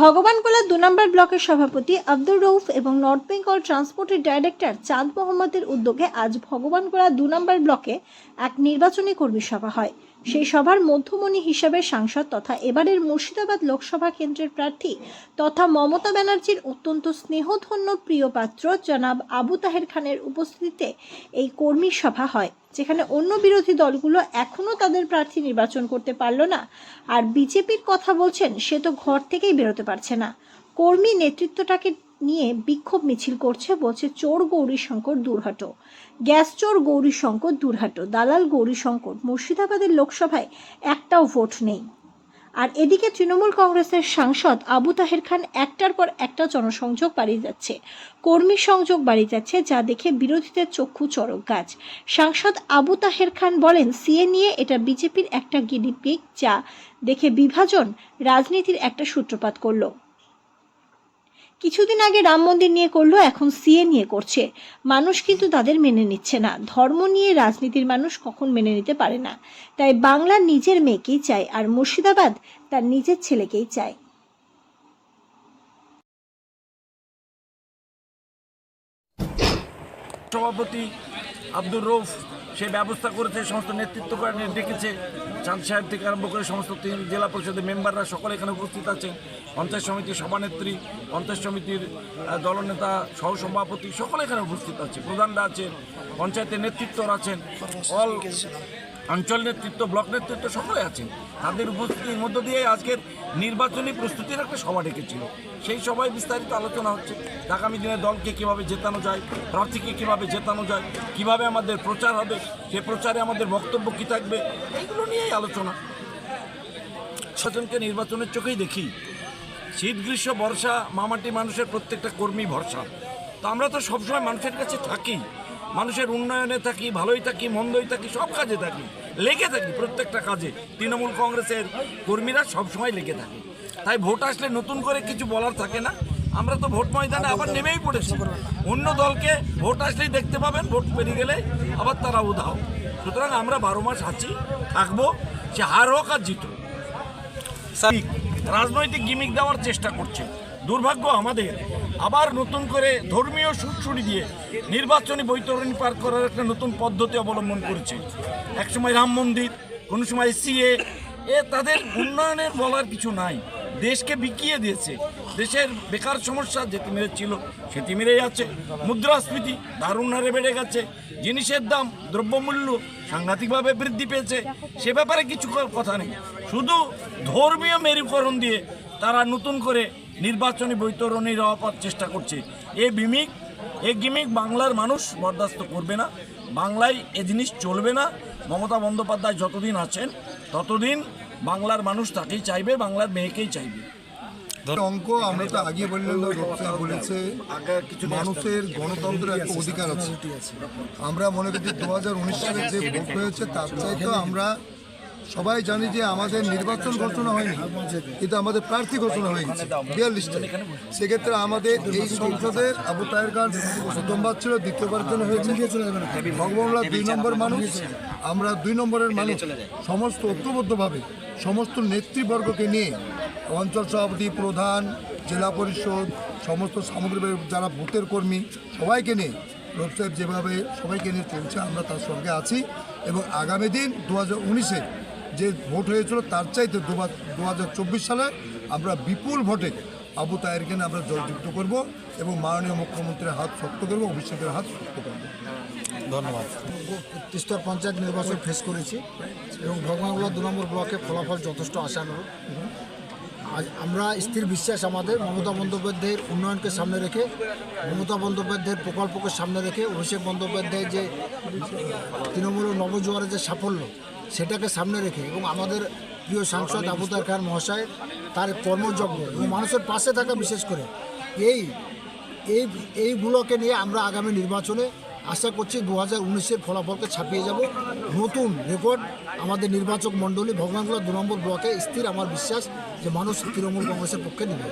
ভগবানগোলা ২ নম্বর ব্লকের সভাপতি আব্দুর রউফ এবং নর্থ বেঙ্গল ট্রান্সপোর্টের ডাইরেক্টর চাঁদ মোহাম্মদের উদ্যোগে আজ ভগবানগোলা ২ নম্বর ব্লকে এক নির্বাচনী কর্মী সভা হয়। সেই সভার মধ্যমণি হিসাবে সাংসদ তথা এবারের মুর্শিদাবাদ লোকসভা কেন্দ্রের প্রার্থী তথা মমতা ব্যানার্জির অত্যন্ত স্নেহধন্য প্রিয় পাত্র জনাব আবু তাহের খানের উপস্থিতিতে এই কর্মী সভা হয়, যেখানে অন্য বিরোধী দলগুলো এখনও তাদের প্রার্থী নির্বাচন করতে পারল না। আর বিজেপির কথা বলছেন সে তো ঘর থেকেই বেরোতে পারছে না। কর্মী নেতৃত্বটাকে নিয়ে বিক্ষোভ মিছিল করছে, বলছে চোর গৌরীশঙ্কর দূর হটো, গ্যাস চোর গৌরীশঙ্কর দূর হটো, দালাল গৌরীশঙ্কর, মুর্শিদাবাদের লোকসভায় একটাও ভোট নেই। আর এদিকে তৃণমূল কংগ্রেসের সাংসদ আবু তাহের খান একটার পর একটা জনসংযোগ বাড়িয়ে যাচ্ছে, কর্মী সংযোগ বাড়িয়ে যাচ্ছে, যা দেখে বিরোধীদের চক্ষু চড়ক গাছ। সাংসদ আবু তাহের খান বলেন সিএ নিয়ে এটা বিজেপির একটা গিনিপিগ, যা দেখে বিভাজন রাজনীতির একটা সূত্রপাত করলো। কিছুদিন আগে রাম মন্দির নিয়ে করলো, এখন সিএ নিয়ে করছে। মানুষ কিন্তু তাদের মেনে নিচ্ছে না। ধর্ম নিয়ে রাজনীতির মানুষ কখন মেনে নিতে পারে না। তাই বাংলা নিজের মেয়েকেই চায়, আর মুর্শিদাবাদ তার নিজের ছেলেকেই চায়। সভাপতি আব্দুর রউফ সে ব্যবস্থা করেছে, সমস্ত নেতৃত্ব ডেকেছে, চাঁদ সাহেব থেকে আরম্ভ করে সমস্ত 3 জেলা পরিষদের মেম্বাররা সকলে এখানে উপস্থিত আছেন। পঞ্চায়েত সমিতির সভানেত্রী, পঞ্চায়েত সমিতির দলনেতা, সহসভাপতি সকলে এখানে উপস্থিত আছে, প্রধানরা আছেন, পঞ্চায়েতের নেতৃত্বরা আছেন, অল অঞ্চল নেতৃত্ব, ব্লক নেতৃত্ব সকলে আছেন। তাদের উপস্থিতির মধ্য দিয়ে আজকের নির্বাচনী প্রস্তুতির একটা সভা ডেকেছিল। সেই সভায় বিস্তারিত আলোচনা হচ্ছে আগামী দিনে দলকে কীভাবে জেতানো যায়, প্রার্থীকে কীভাবে জেতানো যায়, কীভাবে আমাদের প্রচার হবে, সে প্রচারে আমাদের বক্তব্য কী থাকবে, এইগুলো নিয়েই আলোচনা। স্বজনকে নির্বাচনের চোখেই দেখি। শীত গ্রীষ্ম বর্ষা মামাটি মানুষের প্রত্যেকটা কর্মী ভরসা। তো আমরা তো সবসময় মানুষের কাছে থাকি, মানুষের উন্নয়নে থাকি, ভালোই থাকি, মন্দই থাকি, সব কাজে থাকি, লেগে থাকি প্রত্যেকটা কাজে। তৃণমূল কংগ্রেসের কর্মীরা সবসময় লেগে থাকে। তাই ভোট আসলে নতুন করে কিছু বলার থাকে না। আমরা তো ভোট ময়দানে আবার নেমেই পড়েছি। অন্য দলকে ভোট আসলেই দেখতে পাবেন, ভোট পেরিয়ে গেলে আবার তারা উধাও। সুতরাং আমরা 12 মাস আছি, থাকবো, সে হার হোক আর জিত। রাজনৈতিক গিমিক দেওয়ার চেষ্টা করছে। দুর্ভাগ্য আমাদের, আবার নতুন করে ধর্মীয় সুরসুরি দিয়ে নির্বাচনী বৈতরণী পার করার একটা নতুন পদ্ধতি অবলম্বন করেছে। একসময় রাম মন্দির, কোনো সময় সিএ, তাদের উন্নয়নের বলার কিছু নাই। দেশকে বিকিয়ে দিয়েছে। দেশের বেকার সমস্যা যে তিমিরে ছিল সে তিমিরেই আছে। মুদ্রাস্ফীতি দারুণ হারে বেড়ে গেছে। জিনিসের দাম, দ্রব্যমূল্য সাংঘাতিকভাবে বৃদ্ধি পেয়েছে। সে ব্যাপারে কিছু কথা নেই। শুধু ধর্মীয় মেরুকরণ দিয়ে তারা নতুন করে নির্বাচনী বৈতরণী হওয়ার চেষ্টা করছে। এই গিমিক বাংলার মানুষ বরদাস্ত করবে না। বাংলায় এ জিনিস চলবে না। মমতা বন্দ্যোপাধ্যায় যতদিন আছেন ততদিন বাংলার মানুষ তাকেই চাইবে, বাংলার মেয়েকেই চাইবে। অঙ্ক আমরা তো আগে বললেন, বলেছে মানুষের গণতন্ত্রের একটা অধিকার আছে। আমরা মনে করছি 2019 সালে যে ভোট হয়েছে তার চাইতেও আমরা সবাই জানি যে আমাদের নির্বাচন ঘোষণা হয়নি, কিন্তু আমাদের প্রার্থী ঘোষণা হয়ে গেছে 42টা। সেক্ষেত্রে আমাদের এই সংসদের আবু তাহের খান প্রথমবার ছিল, দ্বিতীয়বার জন্য হয়েছে ভগবানগোলা 2 নম্বর মানুষ। আমরা 2 নম্বরের মানুষ সমস্ত ঐক্যবদ্ধভাবে সমস্ত নেতৃবর্গকে নিয়ে, অঞ্চল সভাপতি, প্রধান, জেলা পরিষদ, সমস্ত সামগ্রিক যারা বুথের কর্মী সবাইকে নিয়ে রব সাহেব যেভাবে সবাইকে নিয়ে চলছে আমরা তার সঙ্গে আছি। এবং আগামী দিন 2019-এ যে ভোট হয়েছিল তার চাইতে 2024 সালে আমরা বিপুল ভোটে আবু তাহেরকে আমরা জয়যুক্ত করব এবং মাননীয় মুখ্যমন্ত্রীর হাত শক্ত করব, অভিষেকের হাত শক্ত করব। ধন্যবাদ। 33টা পঞ্চায়েত নির্বাচন ফেস করেছি এবং ভগবানগোলা 2 নম্বর ব্লকে ফলাফল যথেষ্ট আশানুরূপ। আজ আমরা স্থির বিশ্বাস আমাদের মমতা বন্দ্যোপাধ্যায়ের উন্নয়নকে সামনে রেখে, মমতা বন্দ্যোপাধ্যায়ের প্রকল্পকে সামনে রেখে, অভিষেক বন্দ্যোপাধ্যায়ের যে তৃণমূল নবজোয়ারের যে সাফল্য সেটাকে সামনে রেখে এবং আমাদের প্রিয় সাংসদ আবু তাহের খান মহাশয় তার কর্মযজ্ঞ এবং মানুষের পাশে থাকা, বিশেষ করে এইগুলোকে নিয়ে আমরা আগামী নির্বাচনে আশা করছি 2019-এর ফলাফলকে ছাপিয়ে যাব। নতুন রেকর্ড আমাদের নির্বাচক মণ্ডলী ভগবানগোলা 2 নম্বর ব্লকে স্থির। আমার বিশ্বাস যে মানুষ তৃণমূল কংগ্রেসের পক্ষে নেবে।